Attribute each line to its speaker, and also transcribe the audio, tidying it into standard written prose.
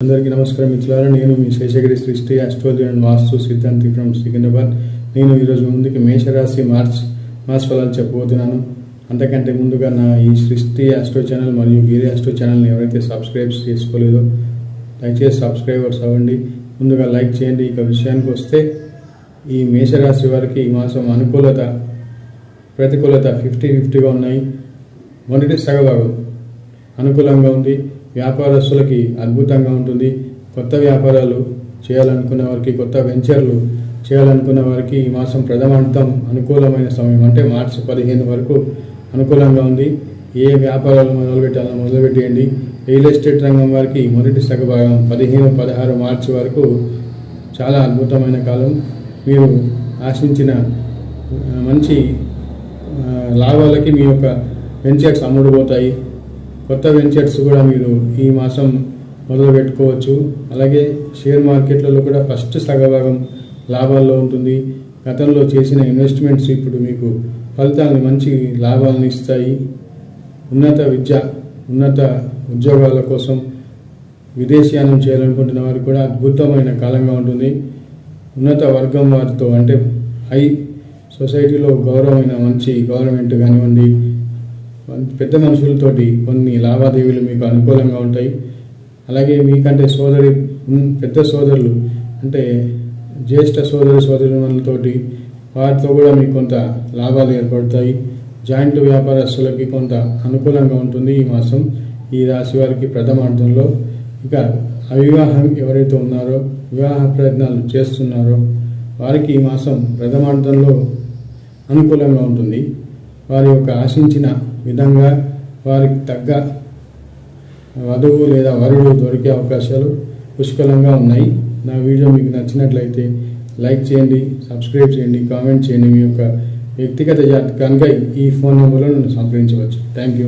Speaker 1: అందరికీ నమస్కారం మిత్రులారా, నేను మీ శేషగిరి సృష్టి ఆస్ట్రాలజీ అండ్ వాస్తు సిద్ధాంతి ఫ్రమ్ సికింద్రాబాద్. నేను ఈరోజు ముందుకి మేషరాశి మార్చ్ ఫలాలు చెప్పబోతున్నాను. అంతకంటే ముందుగా నా ఈ సృష్టి ఆస్ట్రో ఛానల్ మరియు గిరి ఆస్ట్రో ఛానల్ని ఎవరైతే సబ్స్క్రైబ్ చేసుకోలేదో దయచేసి సబ్స్క్రైబర్స్ అవ్వండి. ముందుగా లైక్ చేయండి. ఇక విషయానికి వస్తే ఈ మేషరాశి వారికి ఈ మాసం అనుకూలత ప్రతికూలత 50-50గా ఉన్నాయి. మొదటి సగభాగం అనుకూలంగా ఉంది. వ్యాపారస్తులకి అద్భుతంగా ఉంటుంది. కొత్త వ్యాపారాలు చేయాలనుకున్న వారికి, కొత్త వెంచర్లు చేయాలనుకున్న వారికి ఈ మాసం ప్రథమార్థం అనుకూలమైన సమయం. అంటే మార్చి 15 వరకు అనుకూలంగా ఉంది. ఏ వ్యాపారాలు మొదలుపెట్టాలో మొదలుపెట్టేయండి. రియల్ ఎస్టేట్ రంగం వారికి మొదటి సగభాగం 15-16 మార్చి వరకు చాలా అద్భుతమైన కాలం. మీరు ఆశించిన మంచి లాభాలకి మీ యొక్క వెంచర్స్ అమ్ముడుపోతాయి. కొత్త వెంచర్స్ కూడా మీరు ఈ మాసం మొదలు పెట్టుకోవచ్చు. అలాగే షేర్ మార్కెట్లలో కూడా ఫస్ట్ సగభాగం లాభాల్లో ఉంటుంది. గతంలో చేసిన ఇన్వెస్ట్మెంట్స్ ఇప్పుడు మీకు ఫలితాలను మంచి లాభాలను ఇస్తాయి. ఉన్నత విద్య, ఉన్నత ఉద్యోగాల కోసం విదేశీయానం చేయాలనుకుంటున్న వారికి కూడా అద్భుతమైన కాలంగా ఉంటుంది. ఉన్నత వర్గం వారితో అంటే హై సొసైటీలో గౌరవమైన మంచి గవర్నమెంట్ కానివ్వండి, పెద్ద మనుషులతోటి కొన్ని లావాదేవీలు మీకు అనుకూలంగా ఉంటాయి. అలాగే మీకంటే పెద్ద సోదరులు అంటే జ్యేష్ఠ సోదరులతోటి వారితో కూడా మీకు కొంత లాభాలు ఏర్పడతాయి. జాయింట్ వ్యాపారస్తులకి కొంత అనుకూలంగా ఉంటుంది ఈ మాసం ఈ రాశి వారికి ప్రథమార్థంలో. ఇక అవివాహం ఎవరైతే ఉన్నారో, వివాహ ప్రయత్నాలు చేస్తున్నారో వారికి ఈ మాసం ప్రథమార్థంలో అనుకూలంగా ఉంటుంది. వారి యొక్క ఆశించిన విధంగా వారికి తగ్గ వధువు లేదా వరుడు దొరికే అవకాశాలు పుష్కలంగా ఉన్నాయి. నా వీడియో మీకు నచ్చినట్లయితే లైక్ చేయండి, సబ్స్క్రైబ్ చేయండి, కామెంట్ చేయండి. మీ యొక్క వ్యక్తిగత జాతకానికి ఈ ఫోన్ నెంబర్లో నన్ను సంప్రదించవచ్చు. Thank you.